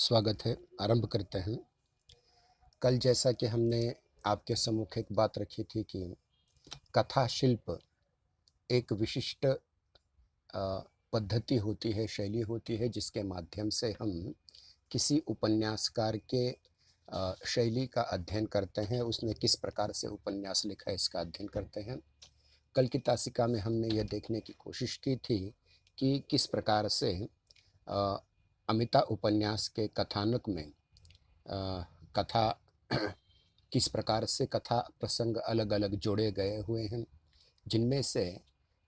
स्वागत है। आरंभ करते हैं। कल जैसा कि हमने आपके सम्मुख एक बात रखी थी कि कथा शिल्प एक विशिष्ट पद्धति होती है, शैली होती है, जिसके माध्यम से हम किसी उपन्यासकार के शैली का अध्ययन करते हैं। उसने किस प्रकार से उपन्यास लिखा है, इसका अध्ययन करते हैं। कल की तासिका में हमने यह देखने की कोशिश की थी कि किस प्रकार से अ, अमिता उपन्यास के कथानक में कथा किस प्रकार से कथा प्रसंग अलग-अलग जोड़े गए हुए हैं, जिनमें से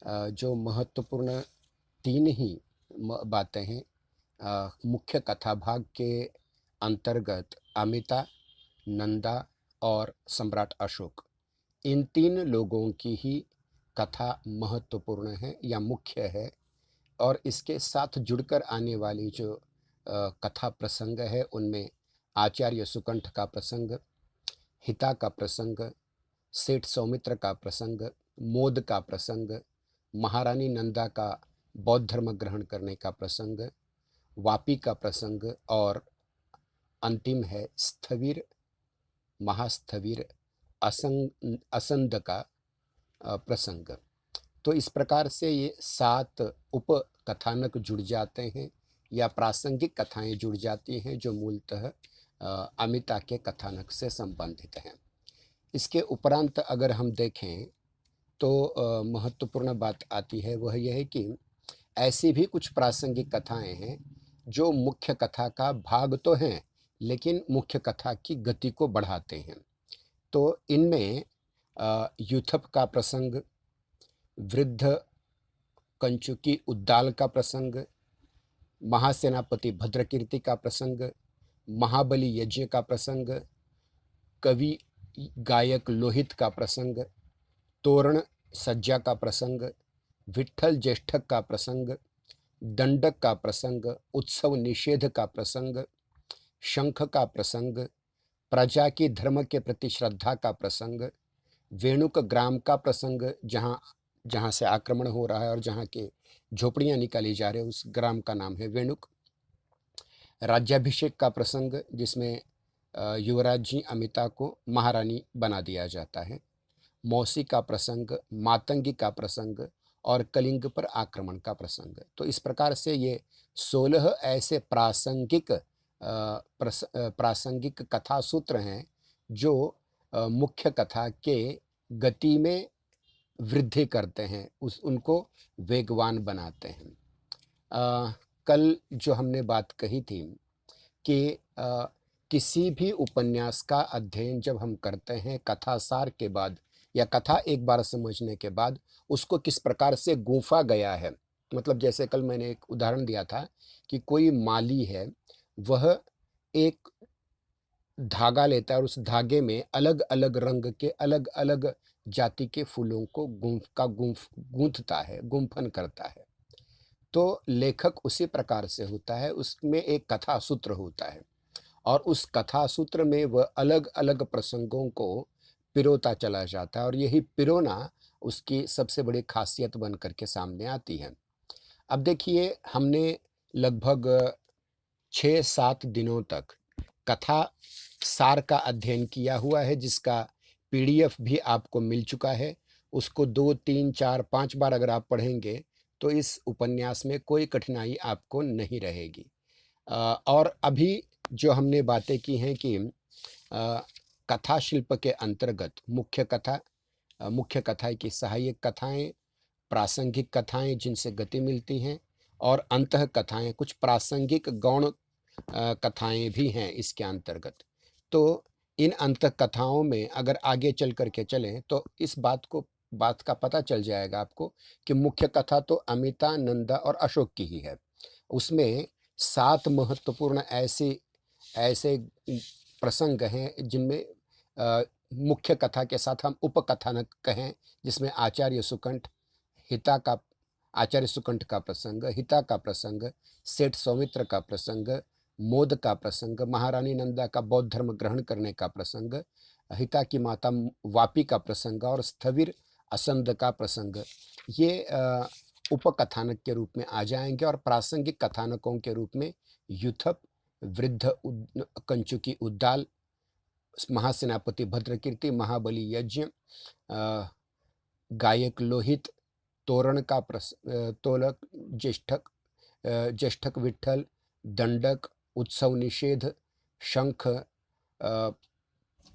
जो महत्वपूर्ण 3 ही बातें हैं। मुख्य कथा भाग के अंतर्गत अमिता, नंदा और सम्राट अशोक, इन 3 लोगों की ही कथा महत्वपूर्ण है या मुख्य है। और इसके साथ जुड़कर आने वाली जो कथा प्रसंग है, उनमें आचार्य सुकंठ का प्रसंग, हिता का प्रसंग, सेठ सौमित्र का प्रसंग, मोद का प्रसंग, महारानी नंदा का बौद्ध धर्म ग्रहण करने का प्रसंग, वापी का प्रसंग और अंतिम है स्थविर, महास्थविर, असंद का प्रसंग। तो इस प्रकार से ये 7 उप कथानक जुड़ जाते हैं या प्रासंगिक कथाएं जुड़ जाती हैं, जो मूलतः अमिता के कथानक से संबंधित हैं। इसके उपरांत अगर हम देखें तो महत्वपूर्ण बात आती है, वह यह है कि ऐसी भी कुछ प्रासंगिक कथाएं हैं जो मुख्य कथा का भाग तो हैं, लेकिन मुख्य कथा की गति को बढ़ाते हैं। तो इनमें यूथप का प्रसंग, वृद्ध कंचुकी उद्दाल का प्रसंग, महासेनापति भद्रकीर्ति का प्रसंग, महाबली यज्ञ का प्रसंग, कवि गायक लोहित का प्रसंग, तोरण सज्जा का प्रसंग, विट्ठल ज्येष्ठक का प्रसंग, दंडक का प्रसंग, उत्सव निषेध का प्रसंग, शंख का प्रसंग, प्रजा की धर्म के प्रति श्रद्धा का प्रसंग, वेणुक ग्राम का प्रसंग, जहाँ जहाँ से आक्रमण हो रहा है और जहाँ के झोपड़ियाँ निकाली जा रही है, उस ग्राम का नाम है वेणुक। राज्याभिषेक का प्रसंग, जिसमें युवराज जी अमिता को महारानी बना दिया जाता है। मौसी का प्रसंग, मातंगी का प्रसंग और कलिंग पर आक्रमण का प्रसंग। तो इस प्रकार से ये 16 ऐसे प्रासंगिक कथा सूत्र हैं जो मुख्य कथा के गति में वृद्धि करते हैं, उनको वेगवान बनाते हैं। कल जो हमने बात कही थी कि किसी भी उपन्यास का अध्ययन जब हम करते हैं कथासार के बाद या कथा एक बार समझने के बाद, उसको किस प्रकार से गूंफा गया है। मतलब जैसे कल मैंने एक उदाहरण दिया था कि कोई माली है, वह एक धागा लेता है और उस धागे में अलग-अलग रंग के अलग-अलग जाति के फूलों को गूंथता है, गुंफन करता है। तो लेखक उसी प्रकार से होता है, उसमें एक कथा सूत्र होता है और उस कथा सूत्र में वह अलग-अलग प्रसंगों को पिरोता चला जाता है और यही पिरोना उसकी सबसे बड़ी खासियत बन कर के सामने आती है। अब देखिए, हमने लगभग 6-7 दिनों तक कथा सार का अध्ययन किया हुआ है, जिसका पीडीएफ भी आपको मिल चुका है। उसको 2, 3, 4, 5 बार अगर आप पढ़ेंगे, तो इस उपन्यास में कोई कठिनाई आपको नहीं रहेगी। और अभी जो हमने बातें की हैं कि कथा शिल्प के अंतर्गत मुख्य कथा की सहायक कथाएं, प्रासंगिक कथाएं जिनसे गति मिलती हैं और अंतः कथाएं, कुछ प्रासंगिक गौण कथाएं भी हैं इसके अंतर्गत। तो इन अंतः कथाओं में अगर आगे चल कर के चलें तो इस बात का पता चल जाएगा आपको कि मुख्य कथा तो अमिता, नंदा और अशोक की ही है। उसमें 7 महत्वपूर्ण ऐसे ऐसे प्रसंग हैं जिनमें मुख्य कथा के साथ हम उपकथानक कहें, जिसमें आचार्य सुकंठ का प्रसंग, हिता का प्रसंग, सेठ सौमित्र का प्रसंग, मोद का प्रसंग, महारानी नंदा का बौद्ध धर्म ग्रहण करने का प्रसंग, हिता की माता वापी का प्रसंग और स्थविर असंद का प्रसंग, ये उपकथानक के रूप में आ जाएंगे और प्रासंगिक कथानकों के रूप में यूथप, वृद्ध कंचुकी उद्दाल, महासेनापति भद्रकीर्ति, महाबली यज्ञ, गायक लोहित, तोरण का तोलक, ज्येष्ठक विठ्ठल, दंडक, उत्सव निषेध, शंख,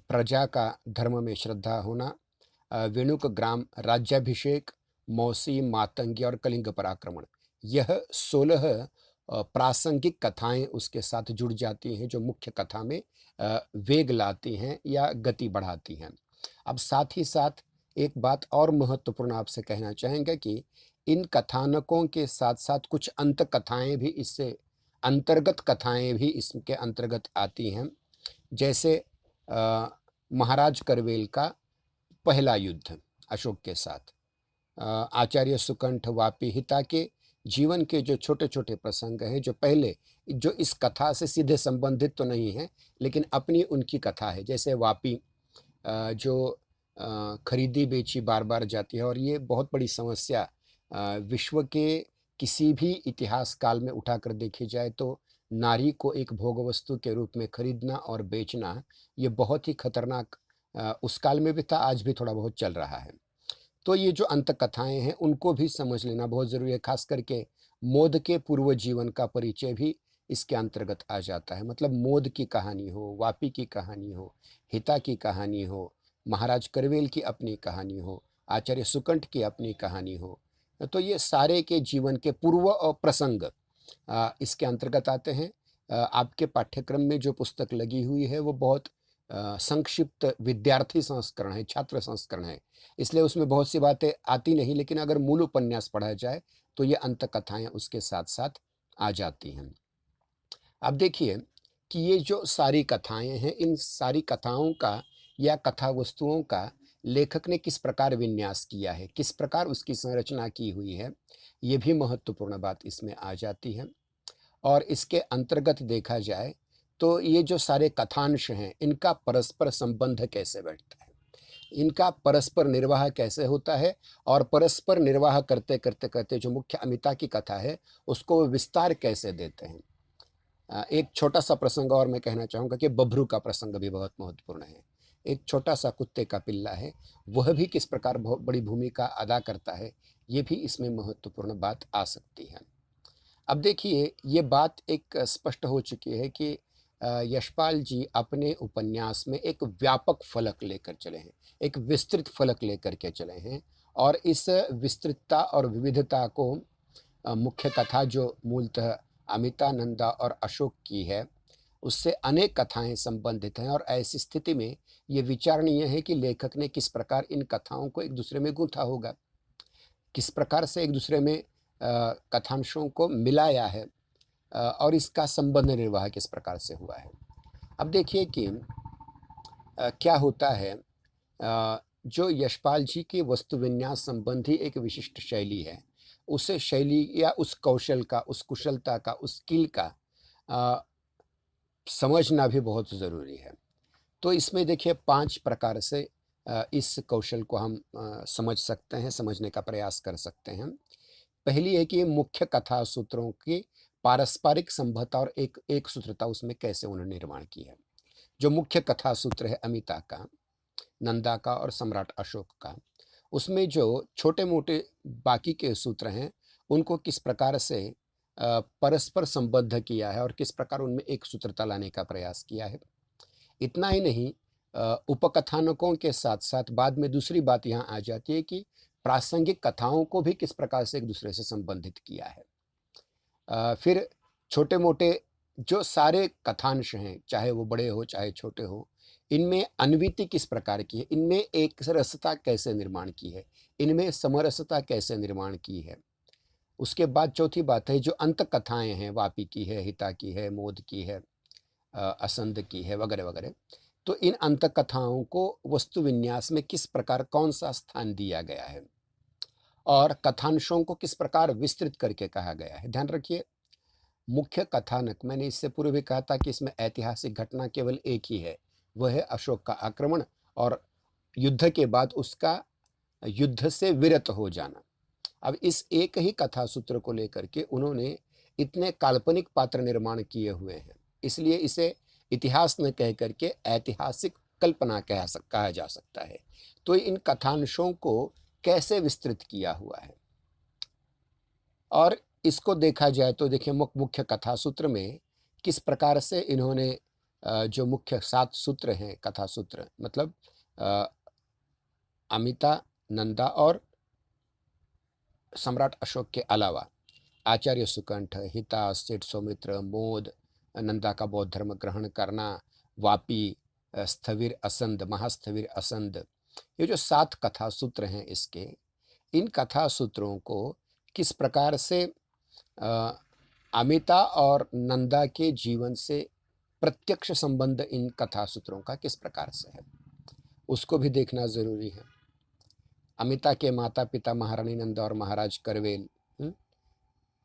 प्रजा का धर्म में श्रद्धा होना, वेणुक ग्राम, राज्याभिषेक, मौसी, मातंगी और कलिंग पर आक्रमण। यह 16 प्रासंगिक कथाएं उसके साथ जुड़ जाती हैं जो मुख्य कथा में वेग लाती हैं या गति बढ़ाती हैं। अब साथ ही साथ एक बात और महत्वपूर्ण आपसे कहना चाहेंगे कि इन कथानकों के साथ साथ कुछ अंत कथाएं भी इससे अंतर्गत कथाएं भी इसके अंतर्गत आती हैं। जैसे महाराज करवेल का पहला युद्ध अशोक के साथ, आचार्य सुकंठ, वापी, हिता के जीवन के जो छोटे छोटे प्रसंग हैं जो पहले जो इस कथा से सीधे संबंधित तो नहीं है लेकिन अपनी उनकी कथा है। जैसे वापी जो खरीदी बेची बार बार जाती है और ये बहुत बड़ी समस्या विश्व के किसी भी इतिहास काल में उठाकर देखी जाए तो नारी को एक भोग वस्तु के रूप में खरीदना और बेचना ये बहुत ही खतरनाक उस काल में भी था, आज भी थोड़ा बहुत चल रहा है। तो ये जो अंत कथाएं हैं उनको भी समझ लेना बहुत ज़रूरी है। खास करके मोद के पूर्व जीवन का परिचय भी इसके अंतर्गत आ जाता है। मतलब मोद की कहानी हो, वापी की कहानी हो, हिता की कहानी हो, महाराज करवेल की अपनी कहानी हो, आचार्य सुकंठ की अपनी कहानी हो, तो ये सारे के जीवन के पूर्व प्रसंग इसके अंतर्गत आते हैं। आपके पाठ्यक्रम में जो पुस्तक लगी हुई है वो बहुत संक्षिप्त विद्यार्थी संस्करण है, छात्र संस्करण है, इसलिए उसमें बहुत सी बातें आती नहीं, लेकिन अगर मूल उपन्यास पढ़ा जाए तो ये अंत कथाएं उसके साथ साथ आ जाती हैं। अब देखिए कि ये जो सारी कथाएं हैं, इन सारी कथाओं का या कथा वस्तुओं का लेखक ने किस प्रकार विन्यास किया है, किस प्रकार उसकी संरचना की हुई है, ये भी महत्वपूर्ण बात इसमें आ जाती है। और इसके अंतर्गत देखा जाए तो ये जो सारे कथांश हैं इनका परस्पर संबंध कैसे बैठता है, इनका परस्पर निर्वाह कैसे होता है और परस्पर निर्वाह करते करते करते जो मुख्य अमिता की कथा है उसको वो विस्तार कैसे देते हैं। एक छोटा सा प्रसंग और मैं कहना चाहूँगा कि बभरू का प्रसंग भी बहुत महत्वपूर्ण है। एक छोटा सा कुत्ते का पिल्ला है, वह भी किस प्रकार बहुत बड़ी भूमिका अदा करता है, ये भी इसमें महत्वपूर्ण बात आ सकती है। अब देखिए ये बात एक स्पष्ट हो चुकी है कि यशपाल जी अपने उपन्यास में एक व्यापक फलक लेकर चले हैं, एक विस्तृत फलक लेकर के चले हैं और इस विस्तृतता और विविधता को मुख्य कथा जो मूलतः अमिता, नंदा और अशोक की है उससे अनेक कथाएं संबंधित हैं और ऐसी स्थिति में ये विचारणीय है कि लेखक ने किस प्रकार इन कथाओं को एक दूसरे में गूंथा होगा, किस प्रकार से एक दूसरे में कथांशों को मिलाया है और इसका संबंध निर्वाह किस प्रकार से हुआ है। अब देखिए कि क्या होता है, जो यशपाल जी के वस्तु विन्यास संबंधी एक विशिष्ट शैली है, उसे शैली या उस कौशल का, उस कुशलता का, उस स्किल का समझना भी बहुत ज़रूरी है। तो इसमें देखिए 5 प्रकार से इस कौशल को हम समझ सकते हैं, समझने का प्रयास कर सकते हैं। पहली है कि मुख्य कथा सूत्रों की पारस्परिक संबद्धता और एक सूत्रता उसमें कैसे उन्होंने निर्माण की है। जो मुख्य कथा सूत्र है अमिता का, नंदा का और सम्राट अशोक का, उसमें जो छोटे मोटे बाकी के सूत्र हैं उनको किस प्रकार से परस्पर संबद्ध किया है और किस प्रकार उनमें एक सूत्रता लाने का प्रयास किया है। इतना ही नहीं, उपकथानकों के साथ साथ बाद में दूसरी बात यहाँ आ जाती है कि प्रासंगिक कथाओं को भी किस प्रकार से एक दूसरे से संबंधित किया है। फिर छोटे मोटे जो सारे कथांश हैं, चाहे वो बड़े हो चाहे छोटे हो, इनमें अन्विति किस प्रकार की है, इनमें एक रसता कैसे निर्माण की है, इनमें समरसता कैसे निर्माण की है। उसके बाद चौथी बात है जो अंत कथाएं हैं, वापी की है, हिता की है, मोद की है, असंध की है, वगैरह वगैरह, तो इन अंत कथाओं को वस्तु विन्यास में किस प्रकार कौन सा स्थान दिया गया है और कथांशों को किस प्रकार विस्तृत करके कहा गया है। ध्यान रखिए, मुख्य कथानक, मैंने इससे पूर्व भी कहा था कि इसमें ऐतिहासिक घटना केवल एक ही है, वह है अशोक का आक्रमण और युद्ध के बाद उसका युद्ध से विरत हो जाना। अब इस एक ही कथा सूत्र को लेकर के उन्होंने इतने काल्पनिक पात्र निर्माण किए हुए हैं, इसलिए इसे इतिहास न कह करके ऐतिहासिक कल्पना कहा जा सकता है। तो इन कथांशों को कैसे विस्तृत किया हुआ है और इसको देखा जाए तो देखिए मुख्य कथा सूत्र में किस प्रकार से इन्होंने जो मुख्य 7 सूत्र हैं कथा सूत्र मतलब अ, अमिता, नंदा और सम्राट अशोक के अलावा आचार्य सुकंठ, हिता, सेठ सौमित्र, मोद, नंदा का बौद्ध धर्म ग्रहण करना, वापी, स्थविर असंद, महास्थविर असंद, ये जो 7 कथा सूत्र हैं इसके, इन कथा सूत्रों को किस प्रकार से अ, अमिता और नंदा के जीवन से प्रत्यक्ष संबंध इन कथा सूत्रों का किस प्रकार से है, उसको भी देखना ज़रूरी है। अमिता के माता-पिता महारानी नंदा और महाराज करवेल,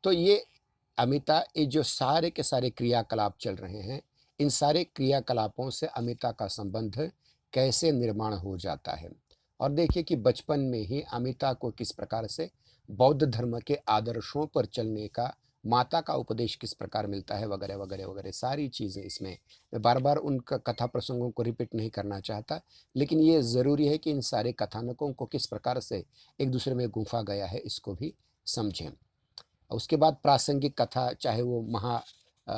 तो ये अमिता ये जो सारे के सारे क्रियाकलाप चल रहे हैं, इन सारे क्रियाकलापों से अमिता का संबंध कैसे निर्माण हो जाता है। और देखिए कि बचपन में ही अमिता को किस प्रकार से बौद्ध धर्म के आदर्शों पर चलने का माता का उपदेश किस प्रकार मिलता है वगैरह वगैरह वगैरह सारी चीज़ें इसमें। मैं बार बार उन कथा प्रसंगों को रिपीट नहीं करना चाहता, लेकिन ये ज़रूरी है कि इन सारे कथानकों को किस प्रकार से एक दूसरे में गुंफा गया है इसको भी समझें। उसके बाद प्रासंगिक कथा चाहे वो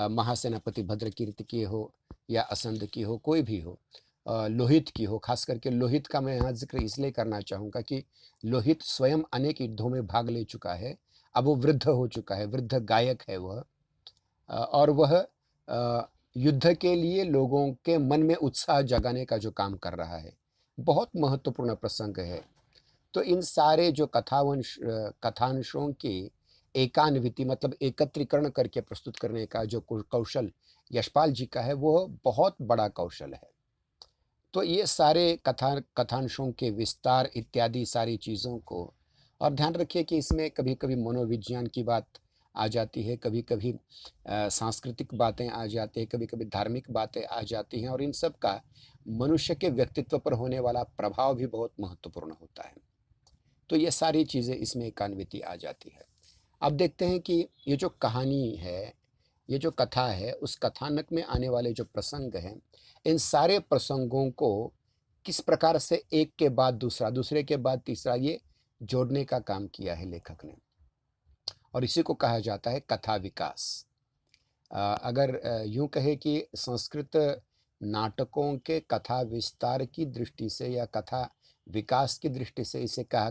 महासेनापति भद्रकीर्ति की हो या असंध की हो, कोई भी हो, लोहित की हो, खास करके लोहित का मैं यहाँ जिक्र इसलिए करना चाहूँगा कि लोहित स्वयं अनेक युद्धों में भाग ले चुका है। अब वो वृद्ध हो चुका है, वृद्ध गायक है वह, और वह युद्ध के लिए लोगों के मन में उत्साह जगाने का जो काम कर रहा है, बहुत महत्वपूर्ण प्रसंग है। तो इन सारे जो कथांशों की एकान्विति मतलब एकत्रीकरण करके प्रस्तुत करने का जो कौशल यशपाल जी का है, वो बहुत बड़ा कौशल है। तो ये सारे कथांशों के विस्तार इत्यादि सारी चीज़ों को, और ध्यान रखिए कि इसमें कभी-कभी मनोविज्ञान की बात आ जाती है, कभी-कभी सांस्कृतिक बातें आ जाती हैं, कभी-कभी धार्मिक बातें आ जाती हैं, और इन सब का मनुष्य के व्यक्तित्व पर होने वाला प्रभाव भी बहुत महत्वपूर्ण होता है। तो ये सारी चीज़ें इसमें एकान्विति आ जाती है। अब देखते हैं कि ये जो कहानी है, ये जो कथा है, उस कथानक में आने वाले जो प्रसंग हैं, इन सारे प्रसंगों को किस प्रकार से एक के बाद दूसरा, दूसरे के बाद तीसरा ये जोड़ने का काम किया है लेखक ने, और इसी को कहा जाता है कथा विकास। अगर यूँ कहें कि संस्कृत नाटकों के कथा विस्तार की दृष्टि से या कथा विकास की दृष्टि से इसे क्या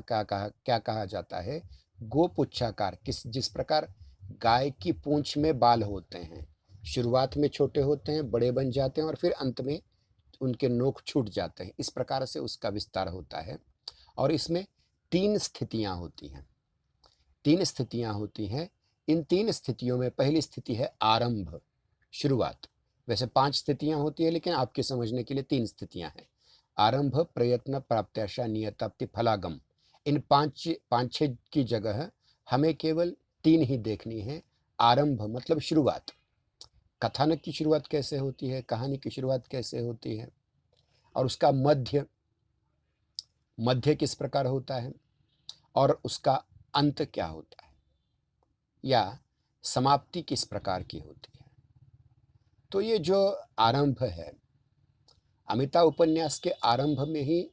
कहा जाता है, गोपुच्छाकार, जिस प्रकार गाय की पूँछ में बाल होते हैं, शुरुआत में छोटे होते हैं, बड़े बन जाते हैं और फिर अंत में उनके नोक छूट जाते हैं, इस प्रकार से उसका विस्तार होता है। और इसमें 3 स्थितियाँ होती हैं, 3 स्थितियाँ होती हैं। इन 3 स्थितियों में पहली स्थिति है आरंभ, शुरुआत। वैसे 5 स्थितियाँ होती हैं, लेकिन आपके समझने के लिए 3 स्थितियाँ हैं। आरंभ, प्रयत्न, प्राप्त्याशा, नियताप्ति, फलागम। इन 5-6 की जगह हमें केवल 3 ही देखनी है। आरंभ मतलब शुरुआत, कथानक की शुरुआत कैसे होती है, कहानी की शुरुआत कैसे होती है, और उसका मध्य किस प्रकार होता है, और उसका अंत क्या होता है, या समाप्ति किस प्रकार की होती है। तो ये जो आरंभ है, अमिता उपन्यास के आरंभ में ही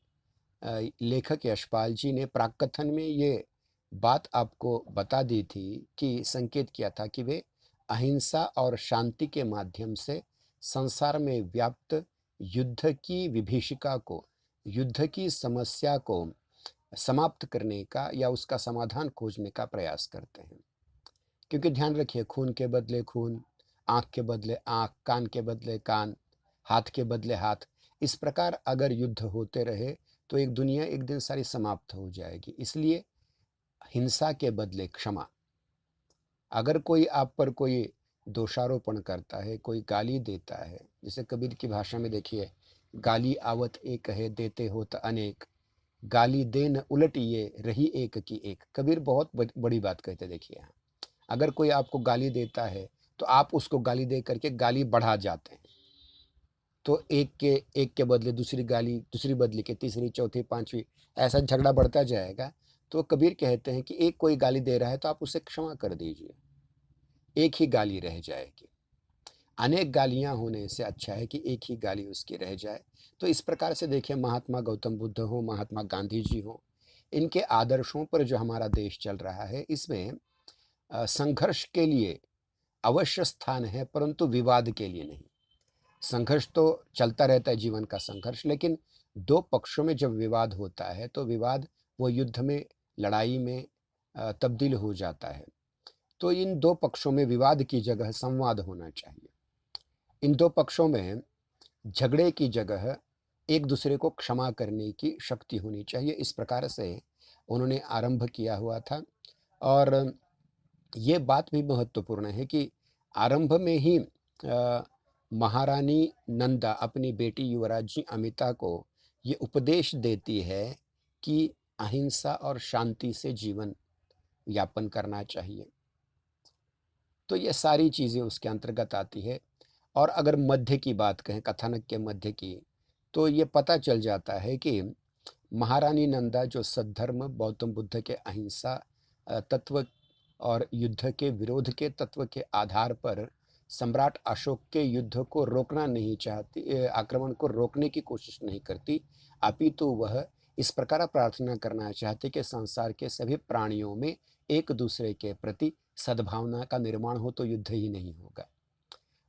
लेखक यशपाल जी ने प्राक्कथन में ये बात आपको बता दी थी, कि संकेत किया था कि वे अहिंसा और शांति के माध्यम से संसार में व्याप्त युद्ध की विभीषिका को, युद्ध की समस्या को समाप्त करने का या उसका समाधान खोजने का प्रयास करते हैं। क्योंकि ध्यान रखिए, खून के बदले खून, आँख के बदले आँख, कान के बदले कान, हाथ के बदले हाथ, इस प्रकार अगर युद्ध होते रहे तो एक दुनिया एक दिन सारी समाप्त हो जाएगी। इसलिए हिंसा के बदले क्षमा। अगर कोई आप पर कोई दोषारोपण करता है, कोई गाली देता है, जैसे कबीर की भाषा में देखिए, गाली आवत एक है देते होत अनेक, गाली देन उलट ये रही एक की एक। कबीर बहुत बड़ी बात कहते, देखिए यहाँ, अगर कोई आपको गाली देता है तो आप उसको गाली दे करके गाली बढ़ा जाते हैं, तो एक के बदले दूसरी गाली, दूसरी बदले के तीसरी, चौथी, पांचवी, ऐसा झगड़ा बढ़ता जाएगा। तो कबीर कहते हैं कि एक कोई गाली दे रहा है तो आप उसे क्षमा कर दीजिए, एक ही गाली रह जाएगी। अनेक गालियाँ होने से अच्छा है कि एक ही गाली उसकी रह जाए। तो इस प्रकार से देखिए, महात्मा गौतम बुद्ध हों, महात्मा गांधी जी हों, इनके आदर्शों पर जो हमारा देश चल रहा है, इसमें संघर्ष के लिए अवश्य स्थान है, परंतु विवाद के लिए नहीं। संघर्ष तो चलता रहता है, जीवन का संघर्ष, लेकिन 2 पक्षों में जब विवाद होता है, तो विवाद वो युद्ध में, लड़ाई में तब्दील हो जाता है। तो इन 2 पक्षों में विवाद की जगह संवाद होना चाहिए। इन 2 पक्षों में झगड़े की जगह एक दूसरे को क्षमा करने की शक्ति होनी चाहिए। इस प्रकार से उन्होंने आरंभ किया हुआ था। और ये बात भी महत्वपूर्ण है कि आरंभ में ही महारानी नंदा अपनी बेटी युवराज जी अमिता को ये उपदेश देती है कि अहिंसा और शांति से जीवन यापन करना चाहिए। तो ये सारी चीज़ें उसके अंतर्गत आती है। और अगर मध्य की बात कहें, कथानक के मध्य की, तो ये पता चल जाता है कि महारानी नंदा जो सद्धर्म, गौतम बुद्ध के अहिंसा तत्व और युद्ध के विरोध के तत्व के आधार पर सम्राट अशोक के युद्ध को रोकना नहीं चाहती, आक्रमण को रोकने की कोशिश नहीं करती, अपितु वह इस प्रकार प्रार्थना करना चाहती कि संसार के सभी प्राणियों में एक दूसरे के प्रति सद्भावना का निर्माण हो, तो युद्ध ही नहीं होगा।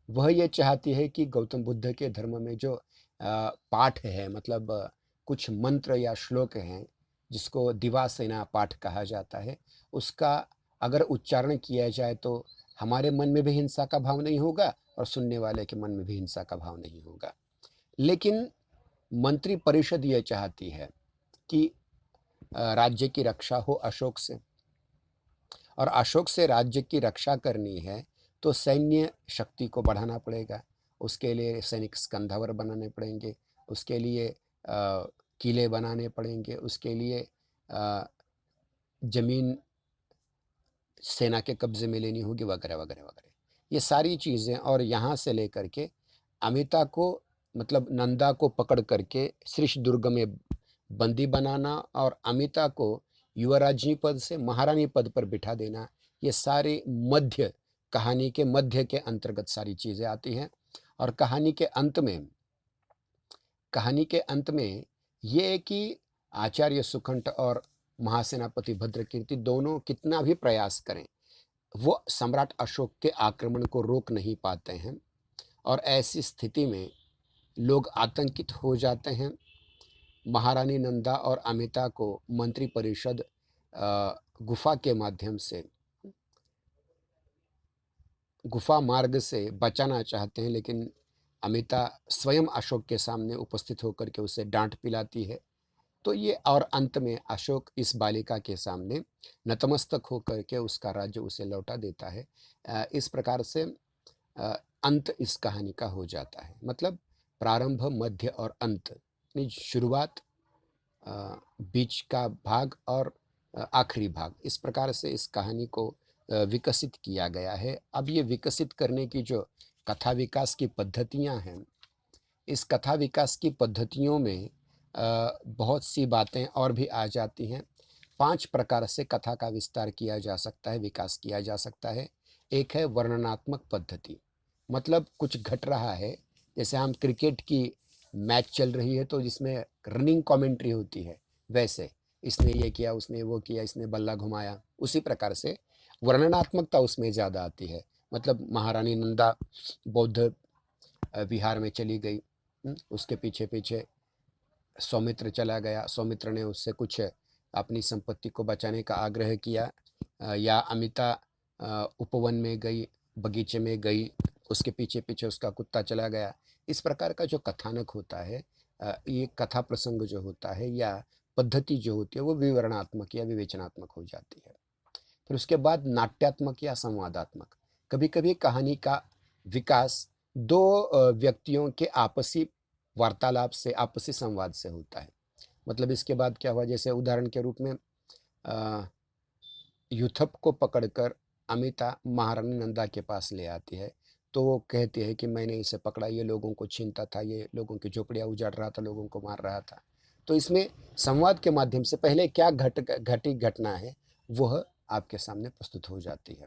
वह ये चाहती है कि गौतम बुद्ध के धर्म में जो पाठ है, मतलब कुछ मंत्र या श्लोक हैं, जिसको दिवासेना पाठ कहा जाता है, उसका अगर उच्चारण किया जाए तो हमारे मन में भी हिंसा का भाव नहीं होगा और सुनने वाले के मन में भी हिंसा का भाव नहीं होगा। लेकिन मंत्री परिषद ये चाहती है कि राज्य की रक्षा हो अशोक से, और अशोक से राज्य की रक्षा करनी है तो सैन्य शक्ति को बढ़ाना पड़ेगा। उसके लिए सैनिक स्कंधावर बनाने पड़ेंगे, उसके लिए किले बनाने पड़ेंगे, उसके लिए ज़मीन सेना के कब्ज़े में लेनी होगी, वगैरह वगैरह वगैरह। ये सारी चीज़ें, और यहाँ से लेकर के अमिता को, मतलब नंदा को पकड़ करके श्रीश दुर्ग में बंदी बनाना और अमिता को युवराजी पद से महारानी पद पर बिठा देना, ये सारे मध्य, कहानी के मध्य के अंतर्गत सारी चीज़ें आती हैं। और कहानी के अंत में ये है कि आचार्य सुखंठ और महासेनापति भद्रकीर्ति दोनों कितना भी प्रयास करें, वो सम्राट अशोक के आक्रमण को रोक नहीं पाते हैं। और ऐसी स्थिति में लोग आतंकित हो जाते हैं। महारानी नंदा और अमिता को मंत्री परिषद गुफा के माध्यम से, गुफा मार्ग से बचाना चाहते हैं, लेकिन अमिता स्वयं अशोक के सामने उपस्थित होकर के उसे डांट पिलाती है। तो ये, और अंत में अशोक इस बालिका के सामने नतमस्तक होकर के उसका राज्य उसे लौटा देता है। इस प्रकार से अ, अंत इस कहानी का हो जाता है। मतलब प्रारंभ, मध्य और अंत, यानी शुरुआत, बीच का भाग और आखिरी भाग, इस प्रकार से इस कहानी को विकसित किया गया है। अब ये विकसित करने की जो कथा विकास की पद्धतियाँ हैं, इस कथा विकास की पद्धतियों में बहुत सी बातें और भी आ जाती हैं। 5 प्रकार से कथा का विस्तार किया जा सकता है, विकास किया जा सकता है। एक है वर्णनात्मक पद्धति, मतलब कुछ घट रहा है, जैसे हम क्रिकेट की मैच चल रही है तो जिसमें रनिंग कमेंट्री होती है, वैसे इसने ये किया, उसने वो किया, इसने बल्ला घुमाया, उसी प्रकार से वर्णनात्मकता उसमें ज़्यादा आती है। मतलब महारानी नंदा बौद्ध विहार में चली गई, उसके पीछे पीछे सौमित्र चला गया, सौमित्र ने उससे कुछ अपनी संपत्ति को बचाने का आग्रह किया, या अमिता उपवन में गई, बगीचे में गई, उसके पीछे पीछे उसका कुत्ता चला गया। इस प्रकार का जो कथानक होता है, ये कथा प्रसंग जो होता है या पद्धति जो होती है, वो विवरणात्मक या विवेचनात्मक हो जाती है। फिर उसके बाद नाट्यात्मक या संवादात्मक। कभी कभी कहानी का विकास दो व्यक्तियों के आपसी वार्तालाप से, आपसी संवाद से होता है। मतलब इसके बाद क्या हुआ, जैसे उदाहरण के रूप में यूथप को पकड़कर अमिता महारानी नंदा के पास ले आती है, तो वो कहती है कि मैंने इसे पकड़ा, ये लोगों को छीनता था, ये लोगों की झोपड़ियाँ उजाड़ रहा था, लोगों को मार रहा था। तो इसमें संवाद के माध्यम से पहले क्या घटी घटना है, वह आपके सामने प्रस्तुत हो जाती है।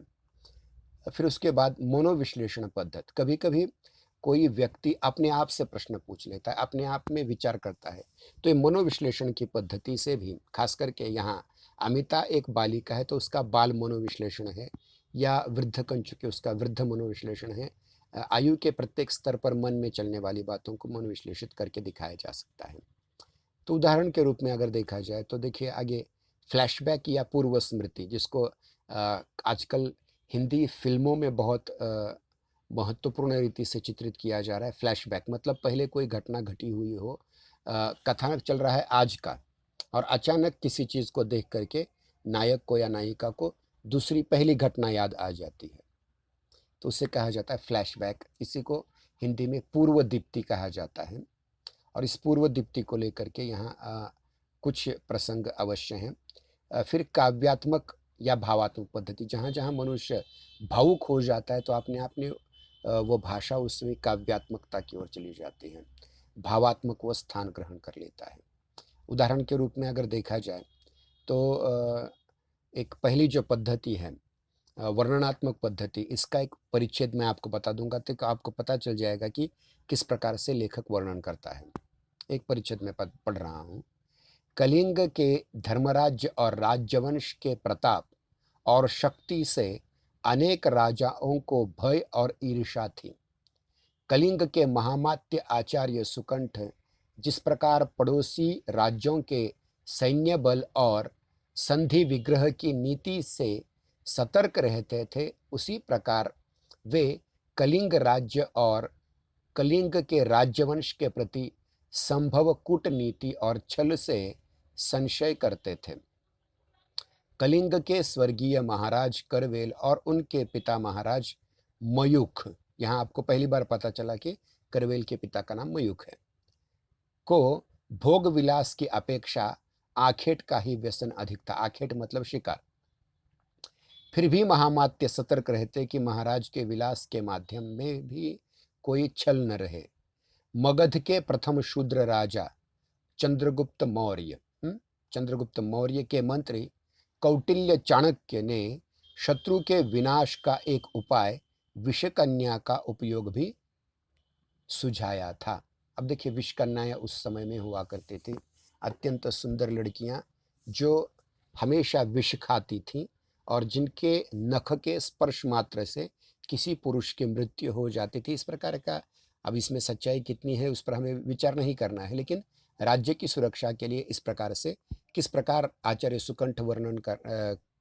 फिर उसके बाद मनोविश्लेषण पद्धति, कभी कभी कोई व्यक्ति अपने आप से प्रश्न पूछ लेता है, अपने आप में विचार करता है, तो ये मनोविश्लेषण की पद्धति से भी, खास करके यहाँ अमिता एक बालिका है तो उसका बाल मनोविश्लेषण है, या वृद्ध कंचु के उसका वृद्ध मनोविश्लेषण है। आयु के प्रत्येक स्तर पर मन में चलने वाली बातों को मनोविश्लेषित करके दिखाया जा सकता है। तो उदाहरण के रूप में अगर देखा जाए तो देखिए आगे फ्लैशबैक या पूर्व स्मृति, जिसको आजकल हिंदी फिल्मों में बहुत महत्वपूर्ण रीति से चित्रित किया जा रहा है। फ्लैशबैक मतलब पहले कोई घटना घटी हुई हो, कथानक चल रहा है आज का, और अचानक किसी चीज़ को देख करके नायक को या नायिका को दूसरी पहली घटना याद आ जाती है, तो उसे कहा जाता है फ्लैशबैक। इसी को हिंदी में पूर्व दीप्ति कहा जाता है। और इस पूर्व दीप्ति को लेकर के यहाँ कुछ प्रसंग अवश्य हैं। फिर काव्यात्मक या भावात्मक पद्धति, जहाँ जहाँ मनुष्य भावुक हो जाता है तो अपने आप में वो भाषा उसमें काव्यात्मकता की ओर चली जाती है, भावात्मक वो स्थान ग्रहण कर लेता है। उदाहरण के रूप में अगर देखा जाए तो एक पहली जो पद्धति है वर्णनात्मक पद्धति, इसका एक परिच्छेद मैं आपको बता दूंगा तो आपको पता चल जाएगा कि किस प्रकार से लेखक वर्णन करता है। एक परिच्छेद में पढ़ रहा हूँ। कलिंग के धर्मराज्य और राज्यवंश के प्रताप और शक्ति से अनेक राजाओं को भय और ईर्ष्या थी। कलिंग के महामात्य आचार्य सुकंठ जिस प्रकार पड़ोसी राज्यों के सैन्य बल और संधि विग्रह की नीति से सतर्क रहते थे, उसी प्रकार वे कलिंग राज्य और कलिंग के राज्यवंश के प्रति संभव कूटनीति और छल से संशय करते थे। कलिंग के स्वर्गीय महाराज करवेल और उनके पिता महाराज मयूख, यहाँ आपको पहली बार पता चला कि करवेल के पिता का नाम मयूख है, को भोग विलास की अपेक्षा आखेट का ही व्यसन अधिक था। आखेट मतलब शिकार। फिर भी महामात्य सतर्क रहते कि महाराज के विलास के माध्यम में भी कोई छल न रहे। मगध के प्रथम शूद्र राजा चंद्रगुप्त मौर्य चंद्रगुप्त मौर्य के मंत्री कौटिल्य चाणक्य ने शत्रु के विनाश का एक उपाय विषकन्या का उपयोग भी सुझाया था। अब देखिए, विषकन्याएं उस समय में हुआ करती थी, अत्यंत सुंदर लड़कियां जो हमेशा विष खाती थीं और जिनके नख के स्पर्श मात्र से किसी पुरुष की मृत्यु हो जाती थी। इस प्रकार का, अब इसमें सच्चाई कितनी है उस पर हमें विचार नहीं करना है, लेकिन राज्य की सुरक्षा के लिए इस प्रकार से किस प्रकार आचार्य सुकंठ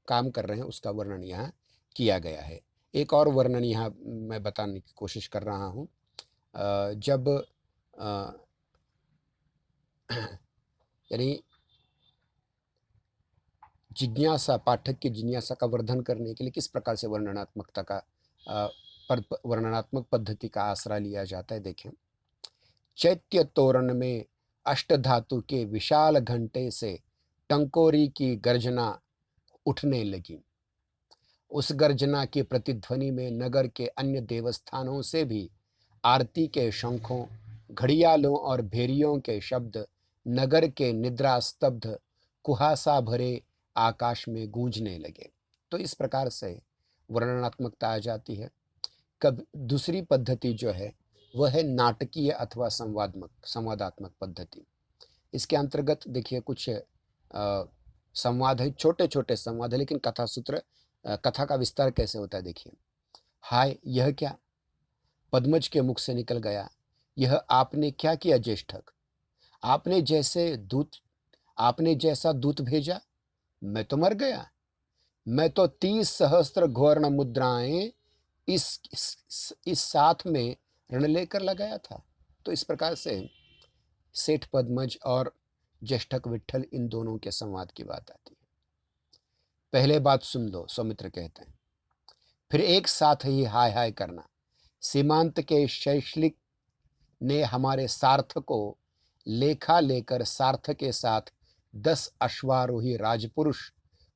काम कर रहे हैं उसका वर्णन यहाँ किया गया है। एक और वर्णन यहाँ मैं बताने की कोशिश कर रहा हूँ। जब यानी जिज्ञासा, पाठक की जिज्ञासा का वर्धन करने के लिए किस प्रकार से वर्णनात्मकता का वर्णनात्मक पद्धति का आसरा लिया जाता है, देखें। चैत्य तोरण में अष्टधातु के विशाल घंटे से टंकोरी की गर्जना उठने लगी। उस गर्जना की प्रतिध्वनि में नगर के अन्य देवस्थानों से भी आरती के शंखों, घड़ियालों और भेरियों के शब्द नगर के निद्रा स्तब्ध कुहासा भरे आकाश में गूंजने लगे। तो इस प्रकार से वर्णनात्मकता आ जाती है। कब दूसरी पद्धति जो है वह है नाटकीय अथवा संवादात्मक पद्धति। इसके अंतर्गत देखिए कुछ संवाद है, छोटे छोटे संवाद है, लेकिन कथा सूत्र, कथा का विस्तार कैसे होता है देखिए। हाय, यह क्या पद्मज के मुख से निकल गया, यह आपने क्या किया ज्येष्ठक, आपने जैसा दूत भेजा, मैं तो मर गया। मैं तो 30 सहस्त्र घोर्ण मुद्राएं इस साथ में ऋण लेकर लगाया था। तो इस प्रकार से सेठ पद्मज और ज्येष्ठक विट्ठल, इन दोनों के संवाद की बात आती है। पहले बात सुन लो, सौमित्र कहते हैं, फिर एक साथ ही हाय हाय करना। सीमांत के शैशलिक ने हमारे सार्थ को लेखा लेकर सार्थ के साथ 10 अश्वारोही राजपुरुष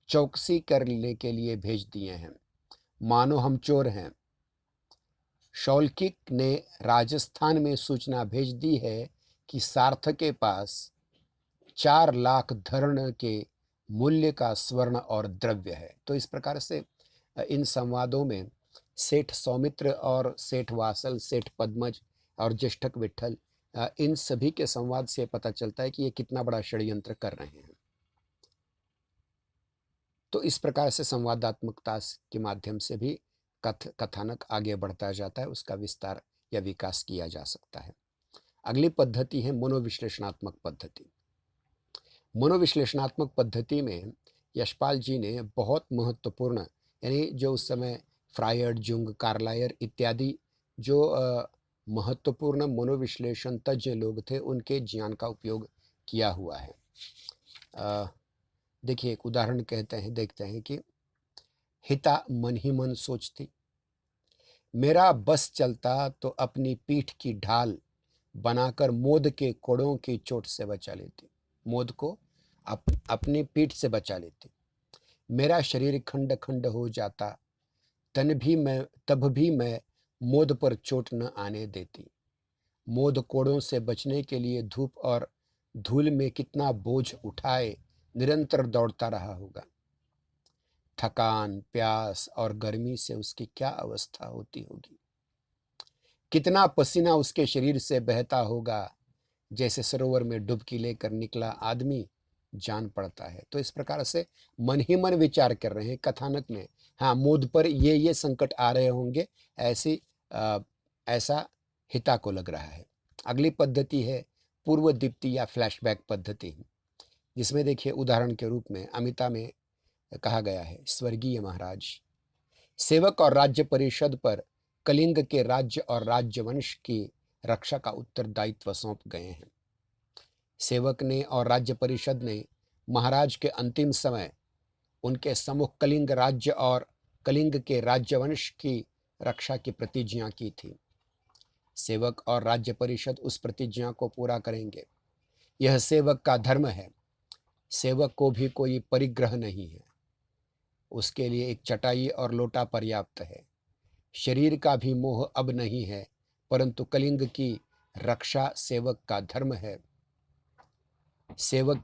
चौकसी करने के लिए भेज दिए हैं, मानो हम चोर हैं। शौल्किक ने राजस्थान में सूचना भेज दी है कि सार्थ के पास 4 लाख धर्ण के मूल्य का स्वर्ण और द्रव्य है। तो इस प्रकार से इन संवादों में सेठ सौमित्र और सेठ वासल, सेठ पद्मज और ज्येष्ठक विट्ठल, इन सभी के संवाद से पता चलता है कि ये कितना बड़ा षड्यंत्र कर रहे हैं। तो इस प्रकार से संवादात्मकता के माध्यम से भी कथानक आगे बढ़ता जाता है, उसका विस्तार या विकास किया जा सकता है। अगली पद्धति है मनोविश्लेषणात्मक पद्धति। मनोविश्लेषणात्मक पद्धति में यशपाल जी ने बहुत महत्वपूर्ण, यानी जो उस समय फ्रायड, जुंग, कार्लायर इत्यादि जो महत्वपूर्ण मनोविश्लेषण तज्ञ लोग थे, उनके ज्ञान का उपयोग किया हुआ है। देखिए, एक उदाहरण देखते हैं कि हिता मन ही मन सोचती, मेरा बस चलता तो अपनी पीठ की ढाल बनाकर मोद के कोड़ों की चोट से बचा लेती। मोद को अपनी पीठ से बचा लेती। मेरा शरीर खंड खंड हो जाता, तब भी मैं मोद पर चोट न आने देती। मोद कोड़ों से बचने के लिए धूप और धूल में कितना बोझ उठाए निरंतर दौड़ता रहा होगा। थकान, प्यास और गर्मी से उसकी क्या अवस्था होती होगी। कितना पसीना उसके शरीर से बहता होगा, जैसे सरोवर में डुबकी लेकर निकला आदमी जान पड़ता है। तो इस प्रकार से मन ही मन विचार कर रहे हैं कथानक में, हाँ, मोद पर ये संकट आ रहे होंगे, ऐसा हिता को लग रहा है। अगली पद्धति है पूर्व दीप्ति या फ्लैशबैक पद्धति, जिसमें देखिए उदाहरण के रूप में अमिता में कहा गया है, स्वर्गीय महाराज सेवक और राज्य परिषद पर कलिंग के राज्य और राज्यवंश की रक्षा का उत्तरदायित्व सौंप गए हैं। सेवक ने और राज्य परिषद ने महाराज के अंतिम समय उनके सम्मुख कलिंग राज्य और कलिंग के राज्यवंश की रक्षा की प्रतिज्ञा की थी। सेवक और राज्य परिषद उस प्रतिज्ञा को पूरा करेंगे, यह सेवक का धर्म है। सेवक को भी कोई परिग्रह नहीं है, उसके लिए एक चटाई और लोटा पर्याप्त है। शरीर का भी मोह अब नहीं है, परंतु कलिंग की रक्षा सेवक का धर्म है। सेवक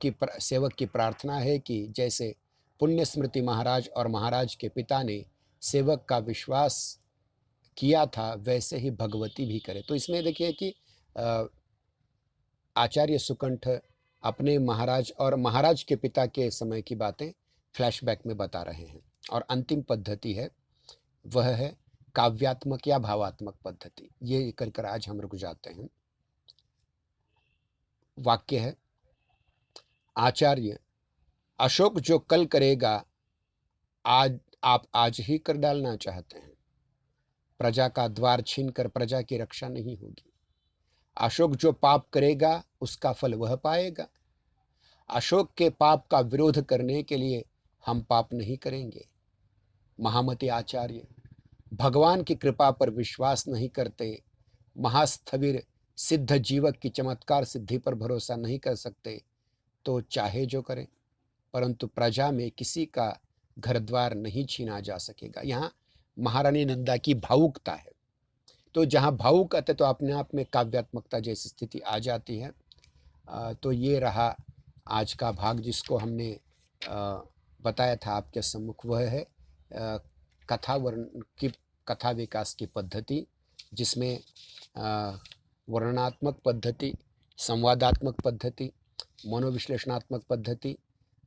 की प्रार्थना है कि जैसे पुण्य स्मृति महाराज और महाराज के पिता ने सेवक का विश्वास किया था, वैसे ही भगवती भी करे। तो इसमें देखिए कि आचार्य सुकंठ अपने महाराज और महाराज के पिता के समय की बातें फ्लैशबैक में बता रहे हैं। और अंतिम पद्धति है, वह है काव्यात्मक या भावात्मक पद्धति। ये कर आज हम रुक जाते हैं। वाक्य है, आचार्य अशोक जो कल करेगा आप आज ही कर डालना चाहते हैं। प्रजा का द्वार छीनकर प्रजा की रक्षा नहीं होगी। अशोक जो पाप करेगा उसका फल वह पाएगा। अशोक के पाप का विरोध करने के लिए हम पाप नहीं करेंगे। महामती आचार्य भगवान की कृपा पर विश्वास नहीं करते, महास्थविर सिद्ध जीवक की चमत्कार सिद्धि पर भरोसा नहीं कर सकते, तो चाहे जो करें, परंतु प्रजा में किसी का घर द्वार नहीं छीना जा सकेगा। यहाँ महारानी नंदा की भावुकता है, तो जहाँ भावुकता तो अपने आप में काव्यात्मकता जैसी स्थिति आ जाती है। तो ये रहा आज का भाग, जिसको हमने बताया था आपके सम्मुख। वह है कथा विकास की पद्धति, जिसमें वर्णनात्मक पद्धति, संवादात्मक पद्धति, मनोविश्लेषणात्मक पद्धति,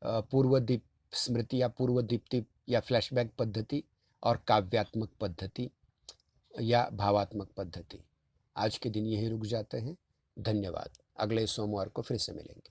पूर्वदीप स्मृति या पूर्वदीप्ति या फ्लैशबैक पद्धति और काव्यात्मक पद्धति या भावात्मक पद्धति। आज के दिन यहीं रुक जाते हैं। धन्यवाद। अगले सोमवार को फिर से मिलेंगे।